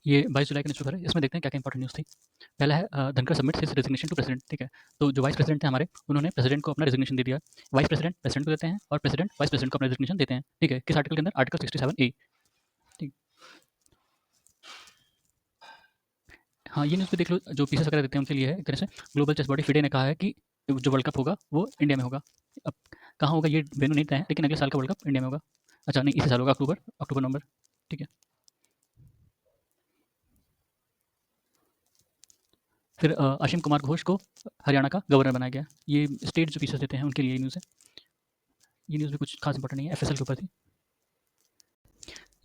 ये 22 जुलाई का न्यूज़पेपर है, इसमें देखते हैं क्या-क्या इंपॉर्टेंट न्यूज़ थी। पहला है Dhankhar submits his resignation to president, ठीक है। तो जो वाइस प्रेसिडेंट थे हमारे, उन्होंने प्रेसिडेंट को अपना रेजिग्नेशन दे दिया। वाइस प्रेसिडेंट प्रेसिडेंट को देते हैं और प्रेसिडेंट वाइस प्रेसिडेंट को अपना रेजिग्नेशन देते हैं, ठीक है। किस आर्टिकल के अंदर? आर्टिकल 67 ए, ठीक। हाँ, ये न्यूज़ भी देख लो, जो पीसेस वगैरह देते हैं उनके लिए है एक तरह से। ग्लोबल चेस बॉडी फिडे ने कहा है कि जो वर्ल्ड कप होगा वो इंडिया में होगा। अब कहाँ होगा ये वेन्यू नहीं तय है, लेकिन अगले साल का वर्ल्ड कप इंडिया में होगा। अच्छा नहीं, इसी साल होगा, अक्टूबर नवंबर, ठीक है। फिर असीम कुमार घोष को हरियाणा का गवर्नर बनाया गया। ये स्टेट जो पीसेस देते हैं उनके लिए ये न्यूज़ है। ये न्यूज़ भी कुछ खास इंपॉर्टेंट नहीं है, एफएसएल के ऊपर थी।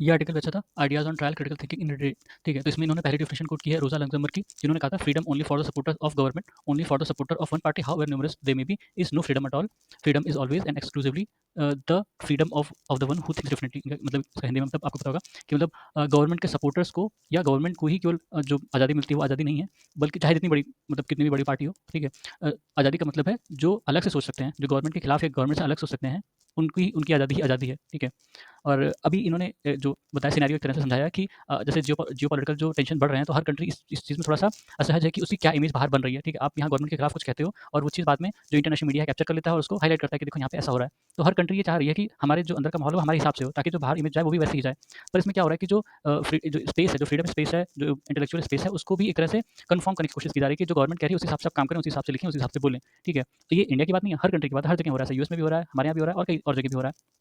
ये आर्टिकल भी अच्छा था, ideas on trial critical thinking in debate, ठीक है। तो इसमें इन्होंने पहली डेफिनेशन कोट की है रोजा लग्जमबर्ग की, जिन्होंने कहा था freedom only for the supporter of government, only for the supporter of one party how numerous they may be, is no freedom at all. Freedom is always and exclusively the freedom of the one who thinks differently. मतलब इसका हिंदी में मतलब आपको पता होगा कि मतलब government के सपोर्टर्स को या गवर्नमेंट को ही केवल जो आज़ादी मिलती है वो आज़ादी नहीं है, बल्कि चाहे जितनी बड़ी मतलब कितनी भी बड़ी पार्टी हो, ठीक है। आज़ादी का मतलब है जो अलग से सोच सकते हैं, जो गवर्नमेंट के खिलाफ या गवर्नमेंट से अलग सोच सकते हैं, उनकी उनकी आज़ादी ही आज़ादी है, ठीक है। और अभी इन्होंने जो बताया सिनेरियो एक तरह से समझाया कि जैसे जियोपॉलिटिकल जो टेंशन बढ़ रहे हैं, तो हर कंट्री इस चीज़ में थोड़ा-सा असहज है कि उसकी क्या इमेज बाहर बन रही है, ठीक है। आप यहाँ गवर्नमेंट के खिलाफ कुछ कहते हो और वो चीज़ बाद में जो इंटरनेशनल मीडिया कैप्चर कर लेता है और उसको हाइलाइट करता है कि देखो यहाँ पे ऐसा हो रहा है। तो हर कंट्री ये चाह रही है कि हमारे जो अंदर का माहौल है वो हमारे हिसाब से हो, ताकि जो बाहर इमेज जाए वो भी वैसे ही जाए। पर इसमें क्या हो रहा है कि जो स्पेस है, जो फ्रीडम स्पेस है, जो इंटेलेक्चुअल स्पेस है, उसको भी एक तरह से कन्फर्म करने की कोशिश की जा रही है कि जो गवर्नमेंट कह रही है उस हिसाब से आप काम करें, उस हिसाब से लिखें, उस हिसाब से बोलें, ठीक है। तो ये इंडिया की बात नहीं है, हर कंट्री की बात है, हर जगह हो रहा है, यूएस में भी हो रहा है, हमारे यहाँ भी हो रहा है और कई और जगह भी हो रहा है।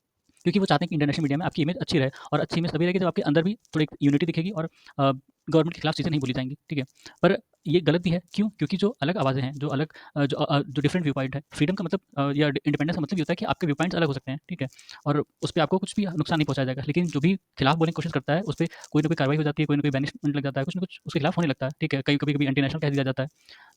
क्योंकि वो चाहते हैं कि इंटरनेशनल मीडिया में आपकी इमेज अच्छी रहे, और अच्छी इमेज तभी रहेगी जब आपके अंदर भी थोड़ी यूनिटी दिखेगी और गवर्नमेंट के खिलाफ चीज़ें नहीं बोली जाएँगी, ठीक है। पर ये गलत भी है, क्यों? क्योंकि जो अलग आवाज़ें हैं, जो डिफरेंट व्यू पॉइंट है, फ्रीडम का मतलब या इंडिपेंडेंस का मतलब ये होता है कि आपके व्यू पॉइंट्स अलग हो सकते हैं, ठीक है। और उस पे आपको कुछ भी नुकसान नहीं पहुँचाया जाएगा, लेकिन जो भी खिलाफ बोलने की कोशिश करता है, उस पे कोई ना कोई कार्रवाई हो जाती है, कोई ना कोई बैनिशमेंट लग जाता है, कुछ ना कुछ उसके खिलाफ होने लगता है, ठीक है। कभी-कभी एंटी नेशनल कह दिया जाता है।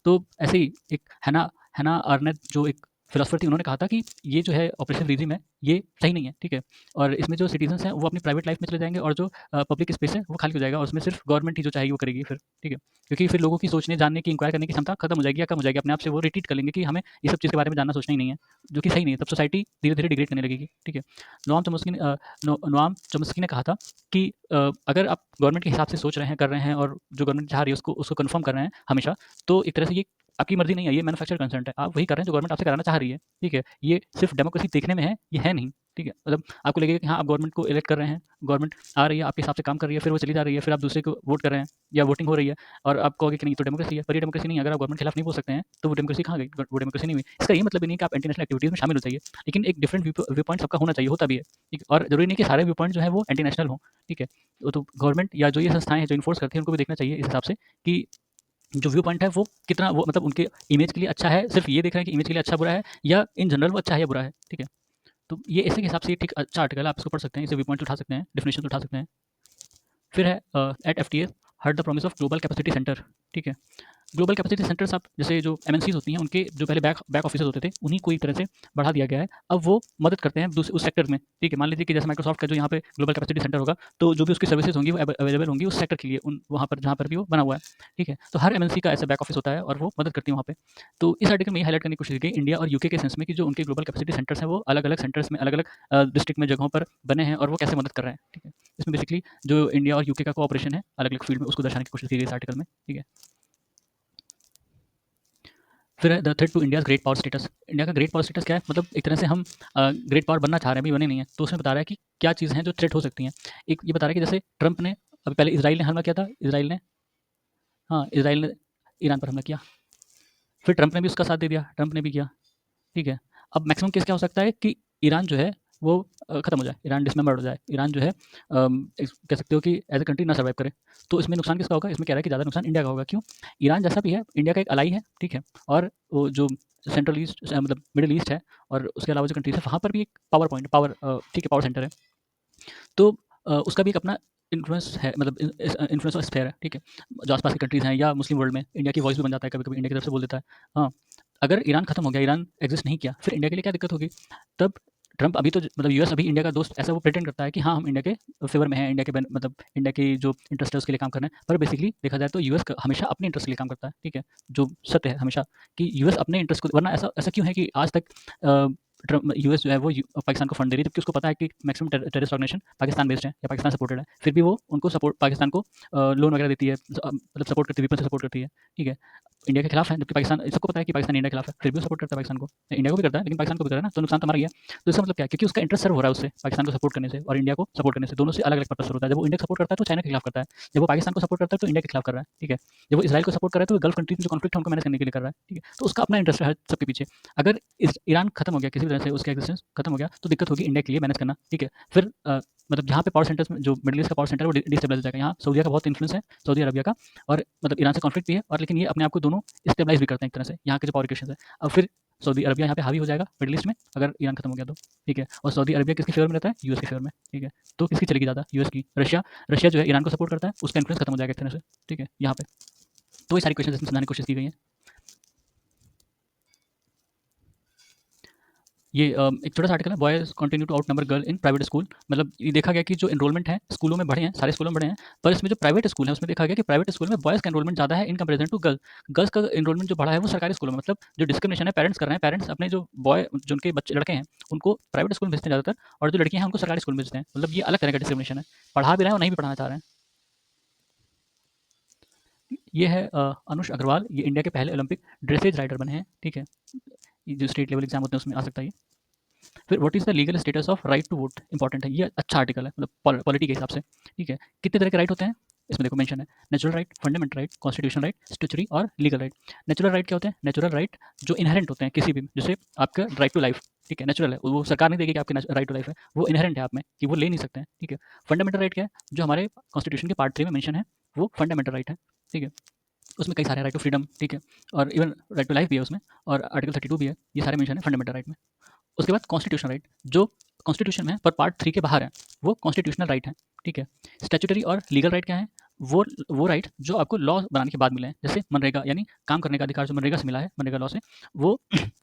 तो ऐसे ही एक हैना हैना अरेनेट जो एक फिलॉसफर थी, उन्होंने कहा था कि ये जो है ऑपरेसिव रिजिम है, ये सही नहीं है, ठीक है। और इसमें जो सिटीजन्स हैं वो अपनी प्राइवेट लाइफ में चले जाएँगे और जो पब्लिक स्पेस है वो खाली हो जाएगा और उसमें सिर्फ गवर्नमेंट ही जो चाहेगी वो करेगी फिर, ठीक है। क्योंकि फिर लोगों की सोचने, जानने की, इंक्वायर करने की क्षमता खत्म हो जाएगी या कम हो जाएगी, अपने आप से वो रिट्रीट कर लेंगे कि हमें ये सब चीज़ के बारे में जानना सोचना ही नहीं है, जो कि सही नहीं है। तब सोसाइटी धीरे-धीरे डिग्रेड करने लगेगी, ठीक है। नोआम चॉम्स्की ने कहा था कि अगर आप गवर्नमेंट के हिसाब से सोच रहे हैं, कर रहे हैं और जो गवर्नमेंट चाह रही है उसको उसको कन्फर्म कर रहे हैं हमेशा, तो एक तरह से ये आपकी मर्ज़ी नहीं है, ये मैन्युफैक्चर्ड कंसेंट है। आप वही कर रहे हैं जो गवर्नमेंट आपसे कराना चाह रही है, ठीक है। ये सिर्फ डेमोक्रेसी देखने में है, ये है नहीं, ठीक है। मतलब आपको लगेगा कि हाँ, आप गवर्नमेंट को इलेक्ट कर रहे हैं, गवर्नमेंट आ रही है, आपके हिसाब से काम कर रही है, फिर वो चली जा रही है, फिर आप दूसरे को वोट कर रहे हैं या वोटिंग हो रही है और आप कहोगे कि नहीं, ये तो डेमोक्रेसी है, पर ये डेमोक्रेसी नहीं है। अगर आप गवर्नमेंट के खिलाफ नहीं बोल सकते हैं, तो वो डेमोक्रेसी कहाँ गई? वो डेमोक्रेसी नहीं हुई। इसका ये मतलब भी नहीं है कि आप इंटरनेशनल एक्टिविटीज़ में शामिल हो जाइए, लेकिन एक डिफरेंट व्यू पॉइंट सबका होना चाहिए, होता भी है, ठीक है। और ज़रूरी नहीं कि सारे व्यू पॉइंट जो हैं वो एंटी नेशनल हों, ठीक है। तो गवर्नमेंट या जो ये संस्थाएँ हैं जो इन्फोर्स करती हैं, उनको भी देखना चाहिए इस हिसाब से कि जो व्यू पॉइंट है वो कितना, वो मतलब उनके इमेज के लिए अच्छा है, सिर्फ ये देख रहे हैं कि इमेज के लिए अच्छा बुरा है, या इन जनरल वो अच्छा है या बुरा है, ठीक है। तो ये ऐसे के हिसाब से ठीक अच्छा आर्टिकल है, आप इसको पढ़ सकते हैं, इसे व्यू पॉइंट उठा सकते हैं, डेफिनेशन उठा सकते हैं। फिर है at FTA heard the promise of global capacity centre, ठीक है। ग्लोबल कैपेसिटी सेंटर्स, आप जैसे जो एमएनसीज़ होती हैं, उनके जो पहले बैक ऑफिसेज़ होते थे, उन्हीं को एक तरह से बढ़ा दिया गया है। अब वो मदद करते हैं उस सेक्टर में, ठीक है। मान लीजिए कि जैसे माइक्रोसॉफ्ट का जो यहाँ पे ग्लोबल कैपेसिटी सेंटर होगा, तो जो भी उसकी सर्विसेज़ होंगी वो अवेलेबल होंगी उस सेक्टर के लिए, उन वहाँ पर जहाँ पर भी वो बना हुआ है, ठीक है। तो हर एमएनसी का ऐसा बैक ऑफिस होता है और वो मदद करती है वहाँ पे। तो इस आर्टिकल में ये हाइलाइट करने की कोशिश की गई इंडिया और यूके के सेंस में कि जो उनके ग्लोबल कैपेसिटी सेंटर्स हैं वो अलग-अलग सेंटर्स में, अलग-अलग डिस्ट्रिक्ट में, जगहों पर बने हैं और वो कैसे मदद कर रहे हैं, ठीक है। इसमें बेसिकली जो इंडिया और यूके का कोऑपरेशन है अलग-अलग फील्ड में, उसको दर्शाने की कोशिश की गई इस आर्टिकल में, ठीक है। फिर है the threat to India's great power status. India का ग्रेट पावर स्टेटस क्या है? मतलब एक तरह से हम ग्रेट पावर बनना चाह रहे हैं, अभी बने नहीं हैं। तो उसमें बता रहा है कि क्या चीज़ें हैं जो थ्रेट हो सकती हैं। एक ये बता रहा है कि जैसे ट्रंप ने अभी पहले इज़राइल ने हमला किया था, इज़राइल ने ईरान पर हमला किया। फिर ट्रंप ने भी उसका साथ दे दिया, ट्रंप ने भी किया, ठीक है। अब मैक्सिमम केस क्या हो सकता है कि ईरान जो है वो खत्म हो जाए, ईरान डिसमेंबर्ड हो जाए, ईरान जो है कह सकते हो कि एज़ अ कंट्री ना सर्वाइव करे। तो इसमें नुकसान किसका होगा? इसमें कह रहा है कि ज़्यादा नुकसान इंडिया का होगा। क्यों? ईरान जैसा भी है, इंडिया का एक अलाई है, ठीक है। और वो जो सेंट्रल ईस्ट मतलब मिडल ईस्ट है और उसके अलावा जो कंट्रीज़ है, वहाँ पर भी एक पावर पॉइंट, ठीक है, पावर सेंटर है। तो उसका भी एक अपना इन्फ्लुएंस है, मतलब इन्फ्लुएंस और स्फेयर है, ठीक है। जो आस-पास की कंट्रीज़ हैं या मुस्लिम वर्ल्ड में इंडिया की वॉइस भी बन जाता है, कभी-कभी इंडिया की तरफ से बोल देता है। हाँ, अगर ईरान खत्म हो गया, ईरान एग्ज़िस्ट नहीं किया, फिर इंडिया के लिए क्या दिक्कत होगी? तब ट्रंप अभी तो मतलब यूएस अभी इंडिया का दोस्त, ऐसा वो प्रिटेंड करता है कि हाँ, हम इंडिया के फ़ेवर में हैं, इंडिया के मतलब इंडिया की जो इंटरेस्ट है उसके लिए काम कर रहे हैं। पर बेसिकली देखा जाए तो यूएस क हमेशा अपने इंटरेस्ट के लिए काम करता है, ठीक है। जो सत्य है हमेशा कि यूएस अपने इंटरेस्ट को, वरना ऐसा ऐसा क्यों है कि आज तक यूएस जो है वो पाकिस्तान को फंड दे रही है, जबकि उसको पता है कि maximum terrorist organisation Pakistan based है या पाकिस्तान सपोर्टेड है, फिर भी वो उनको सपोर्ट पाकिस्तान को लोन वगैरह देती है, मतलब सपोर्ट करती है, वेपन से सपोर्ट करती है। ठीक है, इंडिया के खिलाफ है, जबकि पाकिस्तान, सबको पता है कि पाकिस्तान इंडिया के खिलाफ है, फिर भी वो सपोर्ट करता है पाकिस्तान को। इंडिया को भी करता है लेकिन पाकिस्तान को भी कर रहा है ना, तो नुकसान तो हमारा ही है। तो इसका मतलब क्या है, क्योंकि उसका इंटरेस्ट सर्व हो रहा है उससे, पाकिस्तान को सपोर्ट करने से और इंडिया को सपोर्ट करने से, दोनों से अलग अलग पर्पस होता है। जब वो इंडिया को सपोर्ट करता है तो चाइना के खिलाफ करता है, जब वो पाकिस्तान को सपोर्ट करता है तो इंडिया के खिलाफ कर रहा है। ठीक है, जब वो इसराइल को सपोर्ट कर रहा है तो गल्फ कंट्रीज में जो कॉन्फ्लिक्ट है उनको मैनेज करने के लिए कर रहा है। ठीक है, तो उसका अपना इंटरेस्ट है सबके पीछे। अगर ईरान खत्म हो गया, किसी भी तरह से उसका एग्जिस्टेंस खत्म हो गया, तो दिक्कत होगी इंडिया के लिए मैनेज करना। ठीक है, फिर मतलब जहाँ पे पावर सेंटर्स में, जो मिडिल ईस्ट का पावर सेंटर है वो डिस्टेबलाइज हो जाएगा। यहाँ सऊदीया का बहुत इन्फ्लुएंस है, सऊदी अरबिया का, और मतलब ईरान से कॉन्फ्लिक्ट भी है, और लेकिन ये अपने आप को दोनों स्टेबलाइज भी करते हैं एक तरह से, यहाँ के जो पावर इक्वेशन है। अब फिर सऊदी अरबिया यहाँ पे हावी हो जाएगा मिडिल ईस्ट में, अगर ईरान खत्म हो गया तो। ठीक है, और सऊदी अरबिया किसके फेवर में रहता है, यूएस के फेवर में। ठीक है, तो किसकी चलेगी ज़्यादा, यूएस की। रशिया रशिया जो है ईरान को सपोर्ट करता है, उसका इन्फ्लुएंस खत्म हो जाएगा एक तरह से। ठीक है, यहाँ पे तो ये सारी क्वेश्चन इसमें समझाने की कोशिश की गई है। ये एक छोटा सा आर्टिकल है, boys continue to outnumber girl in private school. मतलब ये देखा गया कि जो एनरोलमेंट है स्कूलों में बढ़े हैं, सारे स्कूलों में बढ़े हैं, पर इसमें जो प्राइवेट स्कूल है उसमें देखा गया कि प्राइवेट स्कूल में बॉयज़ का एनरोलमेंट ज़्यादा है in comparison to girls. Girls का एनरोलमेंट जो बढ़ा है वो सरकारी स्कूलों में। मतलब जो डिस्क्रिमिनेशन है पेरेंट्स कर रहे हैं, पेरेंट्स अपने जो बॉय, जो उनके बच्चे लड़के हैं उनको प्राइवेट स्कूल में भेजते हैं ज़्यादातर, और जो लड़कियां हैं उनको सरकारी स्कूल में भेजते हैं। मतलब ये अलग तरह का डिस्क्रिमिनेशन है, पढ़ा भी रहे हैं और नहीं भी पढ़ाना चाह रहे हैं। ये है अनुष अग्रवाल, ये इंडिया के पहले ओलंपिक ड्रेसेज राइडर बने हैं। ठीक है, ये जो स्टेट लेवल एग्जाम होते हैं उसमें आ सकता है ये। फिर what is the legal status of right to vote, important है, ये अच्छा आर्टिकल है, मतलब पॉलिटी के हिसाब से। ठीक है, कितने तरह के राइट होते हैं इसमें देखो मेंशन है, natural right, fundamental right, constitutional right, statutory और लीगल राइट। नेचुरल राइट क्या होते हैं, नेचुरल राइट जो इनहेरेंट होते हैं किसी भी, जैसे आपका राइट टू लाइफ। ठीक है, नेचुरल है, वो सरकार नहीं देगी कि आपके राइट टू लाइफ है, वो इनहेरेंट है आप में कि वो ले नहीं सकते हैं। ठीक है, फंडामेंटल राइट क्या है, जो हमारे कॉन्स्टिट्यूशन के पार्ट 3 में मेंशन है, वो फंडामेंटल राइट है। ठीक है, उसमें कई सारे राइट टू फ्रीडम, ठीक है, और इवन राइट टू लाइफ भी है उसमें, और आर्टिकल 32 भी है, ये सारे मेंशन है फंडामेंटल राइट में। उसके बाद कॉन्स्टिट्यूशनल राइट, जो कॉन्स्टिट्यूशन में है पर पार्ट 3 के बाहर है, वो कॉन्स्टिट्यूशनल राइट है। ठीक है, स्टैट्यूटरी और लीगल राइट क्या है, वो राइट जो आपको लॉ बनाने के बाद मिले हैं, जैसे मनरेगा, यानी काम करने का अधिकार जो मनरेगा से मिला है, मनरेगा लॉ से, वो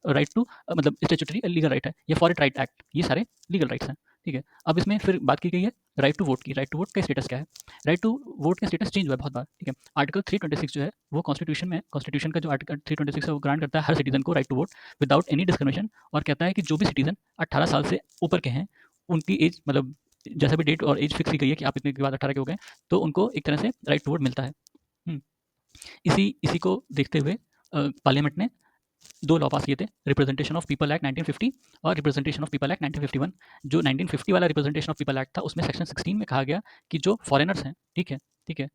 राइट टू मतलब स्टैट्यूटरी लीगल राइट है, या फॉरेस्ट राइट एक्ट, ये सारे लीगल राइट्स हैं। ठीक है, अब इसमें फिर बात की गई है राइट टू वोट की। राइट टू वोट का स्टेटस क्या है, राइट टू वोट का स्टेटस चेंज हुआ है बहुत बार। ठीक है, आर्टिकल 326 जो है वो कॉन्स्टिट्यूशन में, कॉन्स्टिट्यूशन का जो आर्टिकल 326 है वो ग्रांट करता है हर सिटीजन को right to vote without any discrimination, और कहता है कि जो भी सिटीजन 18 साल से ऊपर के हैं, उनकी एज, मतलब जैसा भी डेट और एज फिक्स की गई है कि आप इतने के बाद 18 के हो गए, तो उनको एक तरह से राइट टू वोट मिलता है। इसी इसी को देखते हुए पार्लियामेंट ने 2 लॉ पास किए थे, रिप्रेजेंटेशन ऑफ पीपल एक्ट 1950 और रिप्रेजेंटेशन ऑफ पीपल एक्ट 1951। जो 1950 वाला रिप्रेजेंटेशन ऑफ पीपल एक्ट था, उसमें सेक्शन 16 में कहा गया कि जो फॉरेनर्स हैं, ठीक है,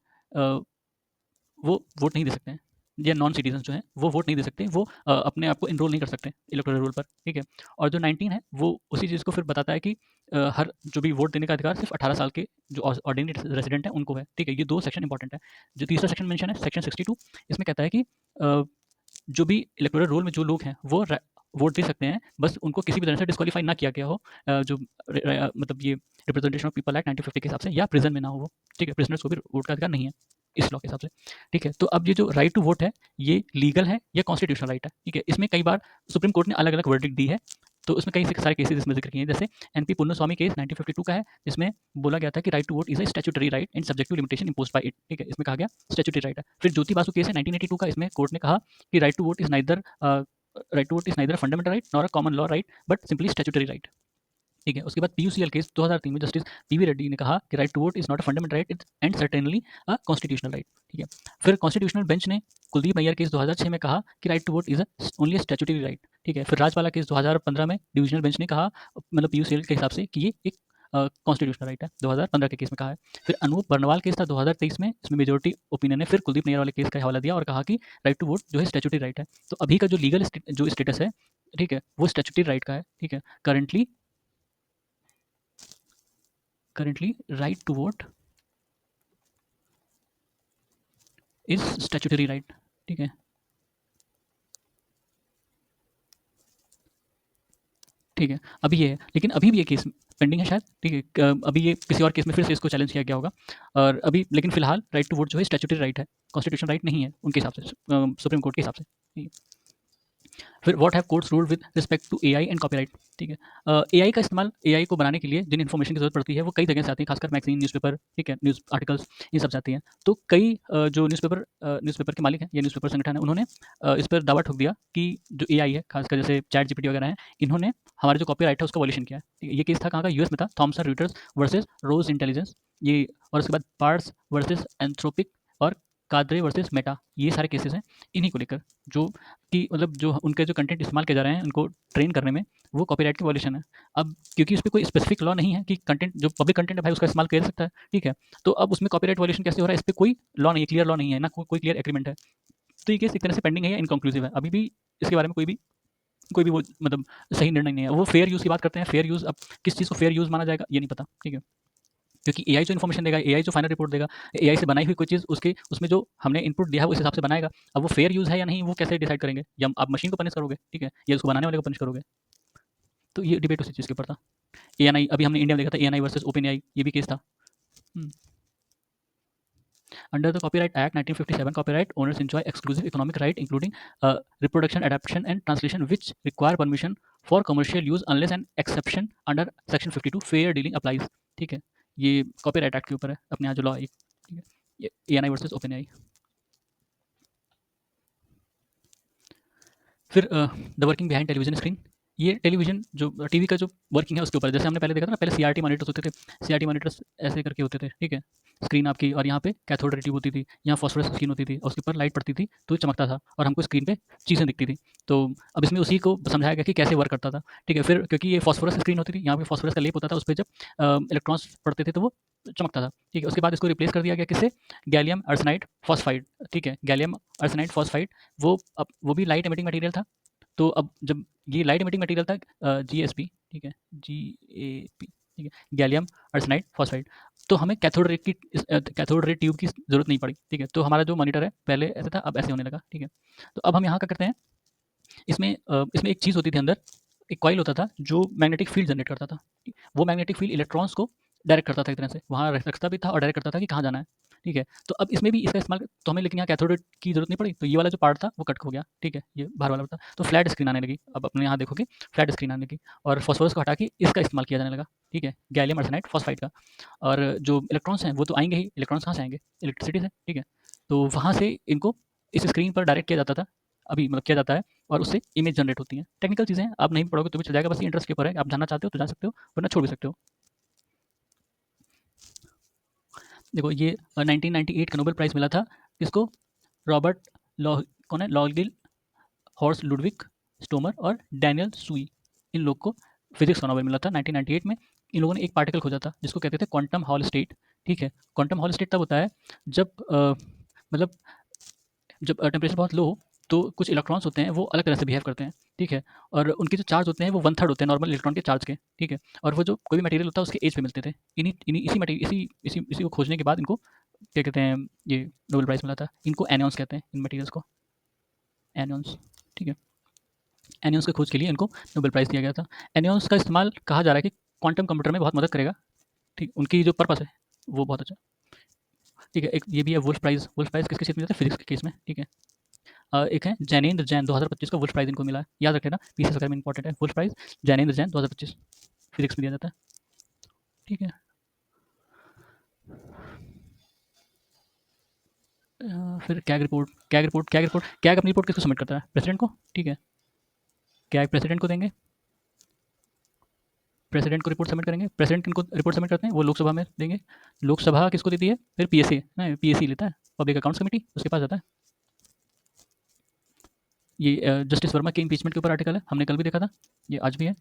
वो वोट नहीं दे सकते हैं, या नॉन सिटीजन जो हैं वो वोट नहीं दे सकते, वो अपने आप को इनरोल नहीं कर सकते इलेक्टोरल रोल पर। ठीक है, और जो 19 है वो उसी चीज़ को फिर बताता है कि हर जो भी वोट देने का अधिकार सिर्फ 18 साल के जो ऑर्डिनरी रेजिडेंट हैं उनको है। ठीक है, ये 2 सेक्शन इंपॉर्टेंट है। जो तीसरा सेक्शन मेंशन है सेक्शन 62, इसमें कहता है कि जो भी इलेक्टोरल रोल में जो लोग हैं वो वोट दे सकते हैं, बस उनको किसी भी तरह से डिस्क्वालीफाई ना किया गया हो, जो मतलब ये रिप्रेजेंटेशन ऑफ पीपल एक्ट 1950 के हिसाब से, या प्रिजन में ना हो वो। ठीक है, प्रिजनर्स को भी वोट का अधिकार नहीं है इस लॉ के हिसाब से। ठीक है, तो अब ये जो राइट टू वोट है, ये लीगल है या कॉन्स्टिट्यूशनल राइट है। ठीक है, इसमें कई बार सुप्रीम कोर्ट ने अलग अलग वर्डिक्ट दी है, तो उसमें कई सारे केसेस इसमें जिक्र किए हैं, जैसे एनपी पुन्नुस्वामी केस 1952 का है, जिसमें बोला गया था कि right to vote is a statutory right and subject to limitation imposed by it. ठीक है, इसमें कहा गया स्टैट्यूटरी राइट है। फिर ज्योति बासु केस है 1982 का, इसमें कोर्ट ने कहा कि right to vote is neither fundamental right nor a common law right but simply statutory right. ठीक है, उसके बाद पीयूसीएल केस 2003 में जस्टिस पीवी रेड्डी ने कहा कि right to vote is not a fundamental right and certainly a constitutional right. ठीक है, फिर कॉन्स्टिट्यूशनल बेंच ने कुलदीप नैयर केस 2006 में कहा कि right to vote is only a statutory right. ठीक है, फिर राजवाला केस 2015 में डिविजनल बेंच ने कहा, मतलब पीयूसीएल के हिसाब से, कि ये एक कॉन्स्टिट्यूशनल राइट है, 2015 के केस में कहा है। फिर अनूप बर्नवाल केस था 2023 में, इसमें मेजोरिटी ओपिनियन ने फिर कुलदीप नैयर वाले केस का हवाला दिया और कहा कि राइट टू वोट जो है स्टैट्यूटरी राइट है। तो अभी का जो लीगल जो स्टेटस है, ठीक है, वो स्टैट्यूटरी राइट का है। ठीक है, currently right to vote is statutory right. ठीक है, ठीक है, अभी ये है, लेकिन अभी भी ये केस पेंडिंग है शायद। ठीक है, अभी ये किसी और केस में फिर से इसको चैलेंज किया गया होगा, और अभी लेकिन फिलहाल राइट टू वोट जो है स्टैट्यूटरी राइट है, कॉन्स्टिट्यूशन राइट नहीं है उनके हिसाब से, सुप्रीम कोर्ट के हिसाब से। ठीक है, फिर what have courts ruled with respect to AI and copyright, ठीक है। एआई का इस्तेमाल, एआई को बनाने के लिए जिन इन्फॉर्मेशन की जरूरत पड़ती है वो कई जगह से आती है, खासकर मैगजीन, न्यूज़पेपर, ठीक है, न्यूज़ आर्टिकल्स, ये सब से आती हैं। तो कई जो न्यूज़पेपर के मालिक हैं या न्यूज़पेपर संगठन है, उन्होंने इस पर दावा ठोक दिया कि जो एआई है, खासकर जैसे चैट जीपीटी वगैरह हैं, इन्होंने हमारे जो कॉपीराइट है उसका वायलेशन किया है, ठीक है। ये केस था कहाँ का, यूएस में था, थॉमसन रॉयटर्स वर्सेस रोज इंटेलिजेंस, ये। और उसके बाद पार्स वर्सेस एंथ्रोपिक और कादरे वर्सेस मेटा, ये सारे केसेस हैं इन्हीं को लेकर, जो कि मतलब जो उनके जो कंटेंट इस्तेमाल किए जा रहे हैं उनको ट्रेन करने में, वो कॉपीराइट की वॉल्यूशन है। अब क्योंकि उस पर कोई स्पेसिफिक लॉ नहीं है कि कंटेंट जो पब्लिक कंटेंट है भाई उसका इस्तेमाल कर सकता है, ठीक है। तो अब उसमें कॉपीराइट वॉल्यूशन कैसे हो रहा है, इस पर कोई लॉ नहीं है, क्लियर लॉ नहीं है ना, कोई क्लियर एग्रीमेंट है। तो ये केस एक तरह से पेंडिंग है या इनकंक्लूसिव है, अभी भी इसके बारे में कोई भी वो मतलब सही निर्णय नहीं है। वो फेयर यूज़ की बात करते हैं, फेयर यूज़, अब किस चीज़ को फेयर यूज़ माना जाएगा ये नहीं पता, ठीक है। क्योंकि एआई जो इन्फॉर्मेशन देगा, एआई जो फाइनल रिपोर्ट देगा, एआई से बनाई हुई कोई चीज़, उसके उसमें जो हमने इनपुट दिया है वो इस हिसाब से बनाएगा। अब वो फेयर यूज़ है या नहीं, वो कैसे डिसाइड करेंगे, या आप मशीन को पनिश करोगे, ठीक है, या उसको बनाने वाले को पनिश करोगे। तो ये डिबेट उसी चीज़ के ऊपर था। एएनआई, अभी हमने इंडिया में देखा था, एएनआई वर्सेस ओपन एआई, ये भी केस था। Under the copyright act 1957, copyright owners enjoy exclusive economic right including reproduction, adaptation and translation which require permission for commercial use unless an exception under section 52 fair dealing applies, ठीक है। ये copyright act के ऊपर है, अपने यहाँ जो law है, ठीक है, ये एएनआई वर्सेस ओपन एआई। फिर the working behind television screen, ये टेलीविजन जो टीवी का जो वर्किंग है उसके ऊपर, जैसे हमने पहले देखा था ना, पहले सीआरटी मॉनिटर्स होते थे, सीआरटी मॉनिटर्स ऐसे करके होते थे, ठीक है, स्क्रीन आपकी, और यहाँ पे कैथोड रे ट्यूब होती थी, यहाँ फॉस्फोरस स्क्रीन होती थी, और उसके ऊपर लाइट पड़ती थी तो चमकता था और हमको स्क्रीन पे चीज़ें दिखती थी। तो अब इसमें उसी को समझाया गया कि कैसे वर्क करता था, ठीक है। फिर क्योंकि ये फॉस्फोरस स्क्रीन होती थी, यहाँ पे फॉस्फोरस का लेप होता था, उस पर जब इलेक्ट्रॉन्स पड़ते थे तो वो चमकता था, ठीक है। उसके बाद इसको रिप्लेस कर दिया गया किससे, गैलियम आर्सेनाइड फॉस्फाइड, ठीक है, गैलियम आर्सेनाइड फॉस्फाइड, वो भी लाइट एमिटिंग मटेरियल था। तो अब जब ये लाइट एमिटिंग मटेरियल था, जीएसपी, ठीक है, जीएपी, ठीक है, गैलियम आर्सेनाइड फॉस्फाइड, तो हमें कैथोड रे ट्यूब की ज़रूरत नहीं पड़ी, ठीक है। तो हमारा जो मॉनिटर है पहले ऐसा था, अब ऐसे होने लगा, ठीक है। तो अब हम यहाँ क्या करते हैं, इसमें एक चीज़ होती थी अंदर, एक कॉइल होता था जो मैग्नेटिक फील्ड जनरेट करता था। वो मैग्नेटिक फील्ड इलेक्ट्रॉन्स को डायरेक्ट करता था एक तरह से, वहाँ रखता भी था और डायरेक्ट करता था कि कहाँ जाना है, ठीक है। तो अब इसमें भी इसका इस्तेमाल तो हमें, लेकिन यहाँ कैथोड की जरूरत नहीं पड़ी, तो ये वाला जो पार्ट था वो कट हो गया, ठीक है, ये बाहर वाला था, तो फ्लैट स्क्रीन आने लगी। अब अपने यहाँ देखोगे फ्लैट स्क्रीन आने लगी, और फॉस्फोरस को हटा के इसका इस्तेमाल किया जाने लगा, ठीक है, गैलियम आर्सेनाइड फॉस्फाइड का। और जो इलेक्ट्रॉन्स हैं वो तो आएंगे ही, इलेक्ट्रॉन्स कहाँ से आएंगे, इलेक्ट्रिसिटी से, ठीक है। तो वहाँ से इनको इस स्क्रीन पर डायरेक्ट किया जाता था, अभी मतलब किया जाता है, और उससे इमेज जनरेट होती है। टेक्निकल चीज़ें हैं, आप नहीं पढ़ोगे तो भी चल जाएगा, बस ये इंटरेस्ट के ऊपर है, आप जानना चाहते हो तो जान सकते हो, वरना छोड़ भी सकते हो। देखो ये 1998 का नोबेल प्राइज़ मिला था किसको, रॉबर्ट लॉ, कौन है, लॉगिल, हॉर्स लुडविक स्टोमर और डैनियल सुई, इन लोग को फिजिक्स का नोबेल मिला था 1998 में। इन लोगों ने एक पार्टिकल खोजा था जिसको कहते थे क्वांटम हॉल स्टेट, ठीक है। क्वांटम हॉल स्टेट तब होता है जब मतलब जब टेम्परेचर बहुत लो हो, तो कुछ इलेक्ट्रॉन्स होते हैं वो अलग तरह से बिहेव करते हैं, ठीक है। और उनके जो चार्ज होते हैं वो 1/3 होते हैं नॉर्मल इलेक्ट्रॉन के चार्ज के, ठीक है। और वो जो कोई भी मटेरियल होता है उसके एज पे मिलते थे। इन्हीं इन्हीं इसी मटेरियल इसी इसी इसी को खोजने के बाद इनको क्या कहते हैं, ये नोबेल प्राइज़ मिला था। इनको एनियंस कहते हैं, इन मटेरियल्स को एनियंस, ठीक है। एनियंस की खोज के लिए इनको नोबेल प्राइज़ दिया गया था। एनियंस का इस्तेमाल कहा जा रहा है कि क्वांटम कंप्यूटर में बहुत मदद करेगा, ठीक। उनकी जो पर्पस है वो बहुत अच्छा, ठीक है। एक ये भी है वुल्फ प्राइज़। वुल्फ प्राइज़ किसके क्षेत्र में मिलता है, फिजिक्स के केस में, ठीक है। एक है जैनेंद्र जैन, 2025 का वुल्फ प्राइज़ इनको मिला है, याद रखना, पीसीएस वगैरह में इंपॉर्टेंट है। Wolf Prize Jainendra Jain 2025 physics में दिया जाता है, ठीक है। फिर कैग अपनी रिपोर्ट किसको सबमिट करता है, प्रेसिडेंट को, ठीक है। कैग प्रेसिडेंट को देंगे, प्रेसिडेंट को रिपोर्ट सबमिट करेंगे। प्रेसिडेंट किनको रिपोर्ट सबमिट करते हैं, वो लोकसभा में देंगे। लोकसभा किसको देती है, फिर पीएससी, ना पीएससी लेता है, पब्लिक अकाउंट्स कमेटी, उसके पास जाता है। ये जस्टिस वर्मा के इम्पीचमेंट के ऊपर आर्टिकल है, हमने कल भी देखा था, ये आज भी है।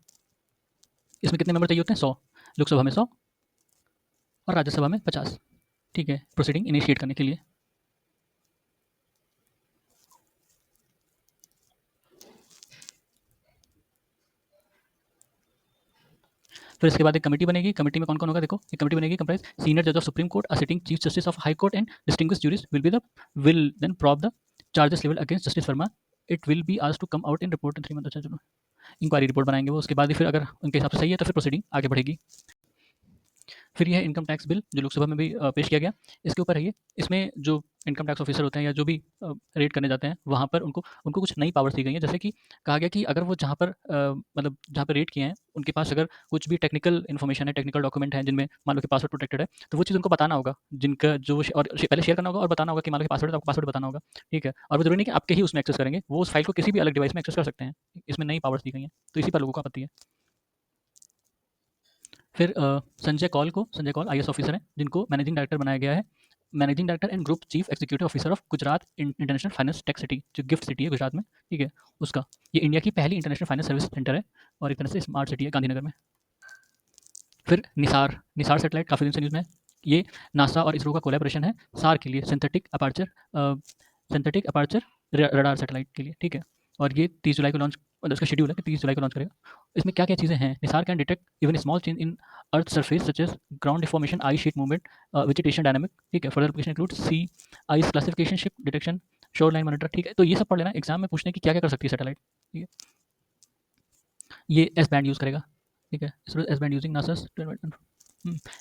इसमें कितने मेंबर चाहिए होते हैं, 100, लोकसभा में 100 और राज्यसभा में 50, ठीक है, प्रोसीडिंग इनिशिएट करने के लिए। फिर इसके बाद एक कमेटी बनेगी, कमेटी में कौन कौन होगा, देखो एक कमेटी बनेगी, कंप्राइज सीनियर जज of supreme court, a sitting chief justice of high court and distinguished jurist will then probe the charges level against justice Verma. It will be asked to come out in report in 3 month. अच्छा चलो, inquiry report बनाएंगे वो, उसके बाद ही फिर अगर उनके हिसाब से सही है तो फिर प्रोसीडिंग आगे बढ़ेगी। फिर यह इनकम टैक्स बिल जो लोकसभा में भी पेश किया गया, इसके ऊपर है ये। इसमें जो इनकम टैक्स ऑफिसर होते हैं या जो भी रेड करने जाते हैं, वहाँ पर उनको उनको कुछ नई पावर्स दी गई हैं। जैसे कि कहा गया कि अगर वो जहाँ पर मतलब जहाँ पे रेड किए हैं, उनके पास अगर कुछ भी टेक्निकल इन्फॉर्मेशन है, टेक्निकल डॉक्यूमेंट है जिनमें मान लो कि पासवर्ड प्रोटेक्टेड है, तो वो चीज़ उनको बताना होगा, जिनका जो और पहले शेयर करना होगा और बताना होगा कि मान लो कि पासवर्ड है तो आपको पासवर्ड बताना होगा, ठीक है? और वो ज़रूरी नहीं कि आपके ही उसमें एक्सेस करेंगे, वो उस फाइल को किसी भी अलग डिवाइस में एक्सेस कर सकते हैं। इसमें नई पावर्स दी गई हैं, तो इसी पर लोगों को आपत्ति है। फिर संजय कौल आईएएस ऑफिसर हैं, जिनको मैनेजिंग डायरेक्टर बनाया गया है। Managing director and group chief executive officer of Gujarat international finance tech city, जो गिफ्ट सिटी है गुजरात में, ठीक है? उसका ये इंडिया की पहली इंटरनेशनल फाइनेंस सर्विस सेंटर है और एक तरह से स्मार्ट सिटी है गांधीनगर में। फिर निसार सैटेलाइट काफ़ी दिन से न्यूज़ में है। ये नासा और इसरो का कोलैबोरेशन है सार के लिए, सिंथेटिक अपर्चर रडार सैटेलाइट के लिए, ठीक है? और ये 30 जुलाई को लॉन्च, मतलब इसका शेड्यूल है कि 30 जुलाई को लॉन्च करेगा। इसमें क्या-क्या चीज़ें हैं? NISAR can detect even small change in earth surface such as ground deformation, ice sheet movement, vegetation dynamic, ठीक है? Further application include sea ice classification, ship detection, shoreline monitor, ठीक है? तो ये सब पढ़ लेना, एग्ज़ाम में पूछने की क्या-क्या कर सकती है सैटेलाइट, ठीक है? ये एस बैंड यूज़ करेगा, ठीक है? ISRO S band using NASA's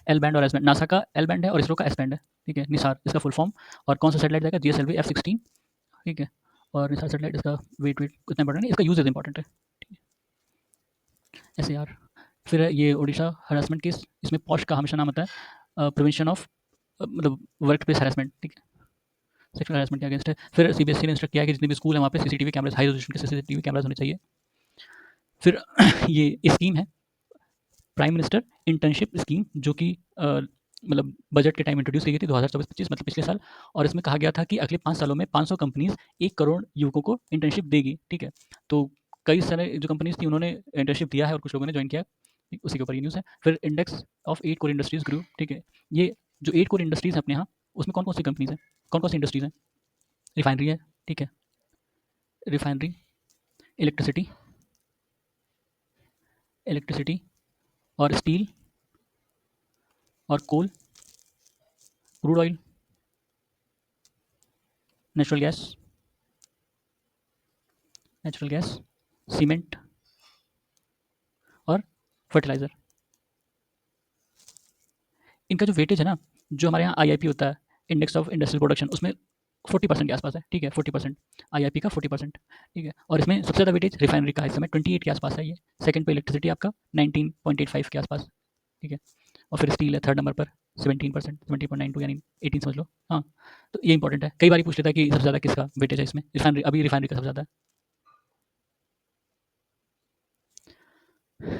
L band और एस बैंड, नासा का एल बैंड है और इसरो का एस बैंड है, ठीक है? निसार इसका फुल फॉर्म। और कौन सा सैटेलाइट जाएगा? जीएसएलवी F-16, ठीक है? और निसार सैटेलाइट, इसका वेट उतना इंपॉर्टेंट नहीं, इसका यूजेज इंपॉर्टेंट है, ठीक है? एसएआर। फिर ये ओडिशा हरासमेंट केस, इसमें पॉश का हमेशा नाम आता है, प्रिवेंशन ऑफ मतलब वर्क प्लेस हरासमेंट, ठीक है? सेक्सुअल हरासमेंट के अगेंस्ट है। फिर सीबीएसई ने इंस्ट्रक्ट किया है कि जितने भी स्कूल हैं वहाँ पे सीसीटीवी कैमरास, हाई रेजोल्यूशन के सीसीटीवी कैमरास होने चाहिए। फिर ये स्कीम है प्राइम मिनिस्टर इंटर्नशिप स्कीम, जो कि मतलब बजट के टाइम इंट्रोड्यूस की गई थी 2024-25, मतलब पिछले साल। और इसमें कहा गया था कि अगले 5 सालों में 500 कंपनीज़ 1 करोड़ युवकों को इंटर्नशिप देगी, ठीक है? तो कई सारे जो कंपनीज़ थी उन्होंने इंटर्नशिप दिया है और कुछ लोगों ने जॉइन किया, ठीक, उसी के ऊपर ये न्यूज़ है। फिर इंडेक्स ऑफ 8 कोर इंडस्ट्रीज़ ग्रू, ठीक है? ये जो 8 कोर इंडस्ट्रीज़ हैं अपने यहाँ, उसमें कौन-कौन सी कंपनीज़ हैं? कौन-कौन सी इंडस्ट्रीज़ हैं? रिफाइनरी है, ठीक है? रिफाइनरी, इलेक्ट्रिसिटी इलेक्ट्रिसिटी और स्टील और coal, crude oil, natural gas, cement और फर्टिलाइज़र। इनका जो वेटेज है ना, जो हमारे यहाँ आईआईपी होता है, इंडेक्स ऑफ इंडस्ट्रियल प्रोडक्शन, उसमें 40% के आसपास है, ठीक है? 40%, आईआईपी का 40%, ठीक है? और इसमें सबसे ज़्यादा वेटेज रिफाइनरी का है, इस समय 28 के आसपास है ये। सेकंड पे इलेक्ट्रिसिटी आपका 19.85 के आसपास, ठीक है? और फिर स्टील है थर्ड नंबर पर 17%, 17.92 यानी 18 समझ लो। हाँ, तो ये इंपॉर्टेंट है, कई बार पूछ लेता है कि सबसे ज़्यादा किसका वेटेज है इसमें? रिफाइनरी, अभी रिफाइनरी का सबसे ज़्यादा है।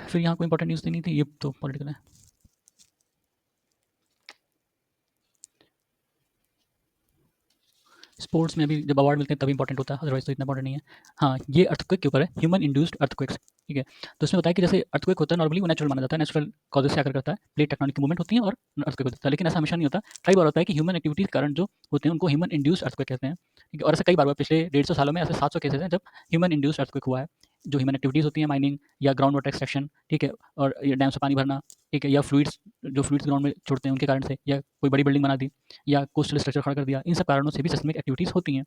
फिर यहाँ कोई इंपॉर्टेंट न्यूज़ नहीं थी, ये तो पॉलिटिकल है। स्पोर्ट्स में अभी जब अवार्ड मिलते हैं तभी इंपॉर्टेंट होता है, अदरवाइज तो इतना इंपॉर्टेंट नहीं है। हाँ, ये अर्थक्वेक के ऊपर है, ह्यूमन इंड्यूस्ड अर्थक्वेक्स, ठीक है? तो इसमें बताया कि जैसे अर्थक्वेक होता है नॉर्मली वो नेचुरल माना जाता है, नेचुरल कॉजेज से आकर करता है, प्लेट टेक्टोनिक की मूवमेंट होती है और अर्थक्वेक होता है, लेकिन ऐसा हमेशा नहीं होता। कई बार होता है कि ह्यूमन एक्टिविटीज़ के कारण जो होते हैं उनको ह्यूमन इंड्यूस्ड अर्थक्वेक कहते हैं, ठीक है? और ऐसा कई बार हुआ, पिछले 150 सालों में ऐसे 700 केसेस हैं जब ह्यूमन इंड्यूस्ड अर्थक्वेक हुआ है। जो ह्यूमन एक्टिविटीज़ होती हैं, माइनिंग या ग्राउंड वाटर एक्सट्रैक्शन, ठीक है? और ये डैम से पानी भरना, ठीक है? या फ्लूइड्स ग्राउंड में छोड़ते हैं उनके कारण से, या कोई बड़ी बिल्डिंग बना दी या कोस्टल स्ट्रक्चर खड़ा कर दिया, इन सब कारणों से भी सिस्मिक एक्टिविटीज़ होती हैं।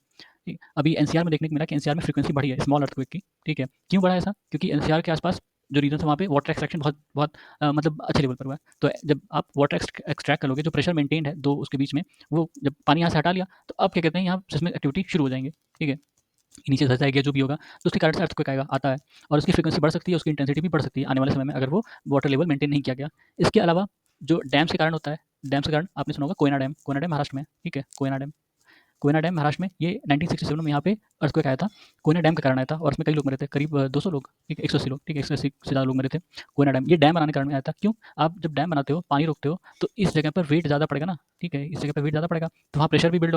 ठीक, अभी एनसीआर में देखने को मिला कि एनसीआर में फ्रीक्वेंसी बढ़ी है स्मॉल अर्थक्वेक की, ठीक है? क्यों बढ़ा है ऐसा? क्योंकि एनसीआर के आसपास जो रीजन है वहाँ पे वाटर एक्सट्रैक्शन बहुत बहुत मतलब अच्छे लेवल पर हुआ है। तो जब आप वाटर एक्सट्रैक्ट करोगे, जो प्रेशर मेंटेन्ड है 2 उसके बीच में, वो जब पानी यहाँ से हटा लिया, तो अब क्या कहते हैं, यहाँ सिस्मिक एक्टिविटी शुरू हो जाएँगे, ठीक है? नीचे धंस जाएगा जो भी होगा, तो उसके कारण से अर्थक्वेक आएगा आता है और उसकी फ्रीक्वेंसी बढ़ सकती है, उसकी इंटेंसिटी भी बढ़ सकती है आने वाले समय में, अगर वो वाटर लेवल मेंटेन नहीं किया गया। इसके अलावा जो डैम्स के कारण होता है, डैम्स के कारण आपने सुना होगा कोयना डैम महाराष्ट्र में है, ठीक है? कोयना डैम महाराष्ट्र में ये 1967 में यहाँ पे अर्थक्वेक आया था, कोयना डैम के कारण आया था और उसमें कई लोग मरे थे, करीब 200 लोग, ठीक है? 180 लोग, ठीक है? 180 से ज़्यादा लोग मरे थे। कोयना डैम, ये डैम बनाने के कारण में आया था। क्यों? आप जब डैम बनाते हो, पानी रोकते हो, तो इस जगह पर वेट ज़्यादा पड़ेगा ना, ठीक है? इस जगह पे वेट ज़्यादा पड़ेगा, तो वहाँ प्रेशर बिल्ड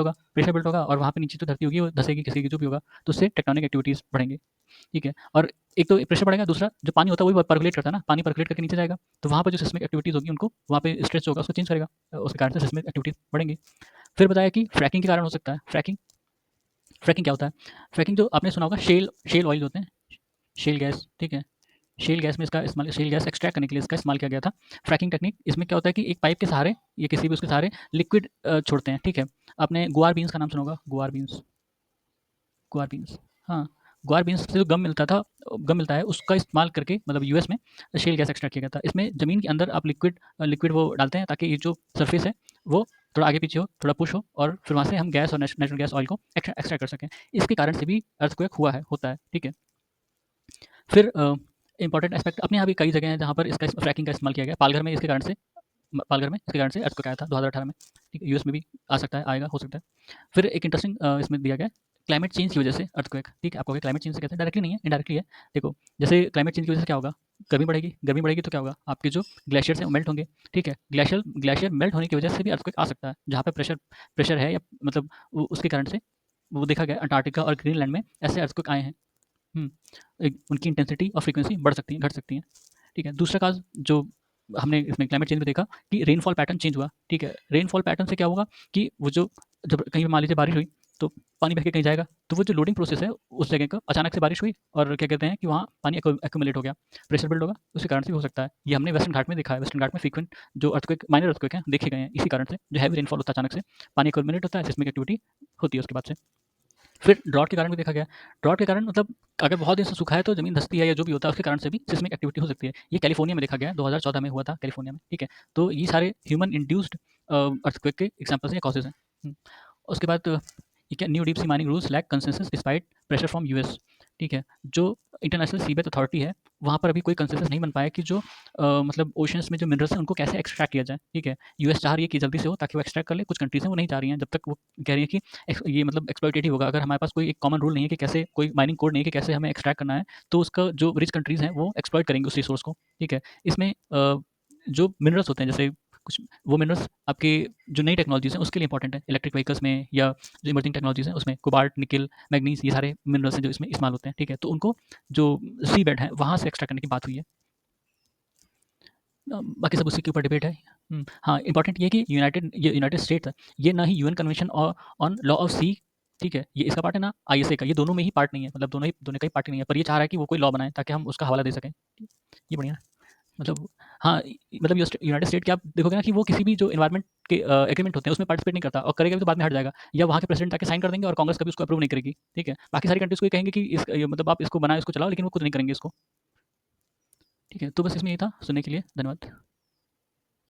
होगा और वहाँ पे नीचे जो धरती होगी वो धँसेगी, खिसकेगी, जो भी होगा, तो उससे टेक्टोनिक एक्टिविटीज़ बढ़ेंगे, ठीक है? और एक तो प्रेशर बढ़ेगा, दूसरा जो पानी होता है वही पर्कुलेट करता है ना, पानी पर्कुलेट करके नीचे जाएगा, तो वहाँ पे जो सिस्मिक एक्टिविटीज़ होगी उनको वहाँ पे स्ट्रेच होगा, उसको चेंज करेगा, उसके कारण से सिस्मिक एक्टिविटीज़ बढ़ेंगी। फिर बताया कि फ्रैकिंग के कारण हो सकता है। फ्रैकिंग क्या होता है? फ्रैकिंग जो आपने सुना होगा, शेल शेल ऑयल होते हैं, शेल गैस, ठीक है? शेल गैस एक्सट्रैक्ट करने के लिए इसका इस्तेमाल किया गया था। फ्रैकिंग टेक्निक, इसमें क्या होता है कि एक पाइप के सहारे या किसी भी उसके सहारे लिक्विड छोड़ते हैं, ठीक है? आपने गुआर बीन्स का नाम सुना होगा, गुआर बीन्स, हाँ, गुआर बीन्स से जो गम मिलता है, उसका इस्तेमाल करके मतलब यूएस में शेल गैस एक्सट्रैक्ट किया गया था। इसमें ज़मीन के अंदर आप लिक्विड वो डालते हैं ताकि ये जो सरफेस है वो थोड़ा आगे पीछे हो, थोड़ा पुश हो और फिर वहाँ से हम गैस और नेचुरल गैस ऑयल को एक्सट्रैक्ट कर सकें। इसके कारण से भी अर्थक्वेक हुआ है, होता है, ठीक है। फिर इंपॉर्टेंट एस्पेक्ट, अपने यहाँ भी कई जगह हैं जहाँ पर इसका फ्रैकिंग का इस्तेमाल किया गया। पालघर में इसके कारण से अर्थक्वेक आया था 2018 में, ठीक है। यूएस में भी आ सकता है, आएगा, हो सकता है। फिर एक इंटरेस्टिंग इसमें दिया गया है, क्लाइमेट चेंज की वजह से अर्थक्वेक, ठीक है। आपको क्लाइमेट चेंज से कहते हैं, डायरेक्टली नहीं है, इनडायरेक्टली है। देखो, जैसे क्लाइमेट चेंज की वजह से क्या होगा, गर्मी बढ़ेगी तो क्या होगा, आपके जो ग्लेशियर्स हैं वो मेल्ट होंगे, ठीक है। ग्लेशियर मेल्ट होने की वजह से भी अर्थक्वेक आ सकता है, जहाँ पे प्रेशर प्रेशर है, या मतलब उसके कारण से वो देखा गया अंटार्कटिका और ग्रीनलैंड में ऐसे अर्थक्वेक आए हैं। हुँ, एक उनकी इंटेंसिटी और फ्रीक्वेंसी बढ़ सकती है, घट सकती है, ठीक है। दूसरा काज़ जो हमने इसमें क्लाइमेट चेंज में देखा कि रेनफॉल पैटर्न चेंज हुआ, ठीक है। रेनफॉल पैटर्न से क्या होगा कि वो जो, जब कहीं मान लीजिए बारिश हुई, तो पानी बह के कहीं जाएगा, तो वो जो लोडिंग प्रोसेस है, उस जगह का अचानक से बारिश हुई और क्या कहते हैं कि वहाँ पानी एक्यूमुलेट हो गया, प्रेशर बिल्ड होगा, उसी कारण से भी हो सकता है। ये हमने वेस्टर्न घाट में देखा है, वेस्टर्न घाट में फ्रीक्वेंट जो अर्थक्वेक, माइनर अर्थक्वेक हैं, देखे गए हैं इसी कारण से, जो हैवी रेनफॉल होता है, अचानक से पानी एक्यूमुलेट होता है, सिस्मिक एक्टिविटी होती है उसके बाद से। फिर ड्रॉट के कारण भी देखा गया, ड्रॉट के कारण मतलब अगर बहुत दिन से सूखा है तो ज़मीन धँसती है या जो भी होता है, उसके कारण से भी सिस्मिक एक्टिविटी हो सकती है। ये कैलिफ़ोर्निया में देखा गया है, 2014 में हुआ था कैलिफ़ोर्निया में, ठीक है। तो ये सारे ह्यूमन इंड्यूस्ड अर्थक्वेक के एग्ज़ाम्पल्स हैं या कॉज़ेज़ हैं। उसके बाद ये क्या, new deep sea mining rules lack consensus despite pressure from US, ठीक है। जो इंटरनेशनल सीबेज अथॉरिटी है, वहाँ पर अभी कोई कंसेंसस नहीं बन पाया कि जो मतलब ओशंस में जो मिनरल्स हैं उनको कैसे एक्सट्रैक्ट किया जाए, ठीक है। यूएस चाह रही है कि जल्दी से हो ताकि वो एक्सट्रैक्ट कर ले, कुछ कंट्रीज़ हैं वो नहीं चाह रही हैं, जब तक वो कह रही हैं कि ये मतलब एक्सप्लॉइटेटिव होगा। अगर हमारे पास कोई एक कॉमन रूल नहीं है कि कैसे, कोई माइनिंग कोड नहीं है कि कैसे हमें एक्सट्रैक्ट करना है, तो उसका जो रिच कंट्रीज़ हैं वो एक्सप्लॉइट करेंगे उस रिसोर्स को, ठीक है। इसमें जो मिनरल्स होते हैं, जैसे कुछ वो मिनरल्स आपके जो नई टेक्नोलॉजीज़ हैं उसके लिए इंपॉर्टेंट है, इलेक्ट्रिक व्हीकल्स में या जो इमर्जिंग टेक्नोलॉजीज़ हैं उसमें कोबाल्ट, निकेल, मैग्नीज़, ये सारे मिनरल्स हैं जो इसमें इस्तेमाल होते हैं, ठीक है। तो उनको जो सी बेड है वहाँ से एक्सट्रैक्ट करने की बात हुई है। बाकी सब उसी के ऊपर डिबेट है। हाँ, इंपॉर्टेंट ये है कि यूनाइटेड स्टेट्स है, ये ना ही UN convention on law of sea, ठीक है, ये इसका पार्ट है, ना आईएसए का, ये दोनों में ही पार्ट नहीं है, मतलब दोनों का ही पार्ट नहीं है, पर ये चाह रहा है कि वो कोई लॉ बनाए ताकि हम उसका हवाला दे सकें। ये बढ़िया है। मतलब हाँ, मतलब यूनाइटेड स्टेट के आप देखोगे ना कि वो किसी भी जो एनवायरनमेंट के एग्रीमेंट होते हैं उसमें पार्टिसिपेट नहीं करता, और करेगा भी तो बाद में हट जाएगा, या वहाँ के प्रेसिडेंट आके साइन कर देंगे और कांग्रेस कभी उसको अप्रूव नहीं करेगी, ठीक है। बाकी सारी कंट्रीज़ को ये कहेंगे कि मतलब आप इसको बनाओ, इसको चलाओ, लेकिन वो खुद नहीं करेंगे इसको, ठीक है। तो बस इसमें यही था, सुनने के लिए धन्यवाद।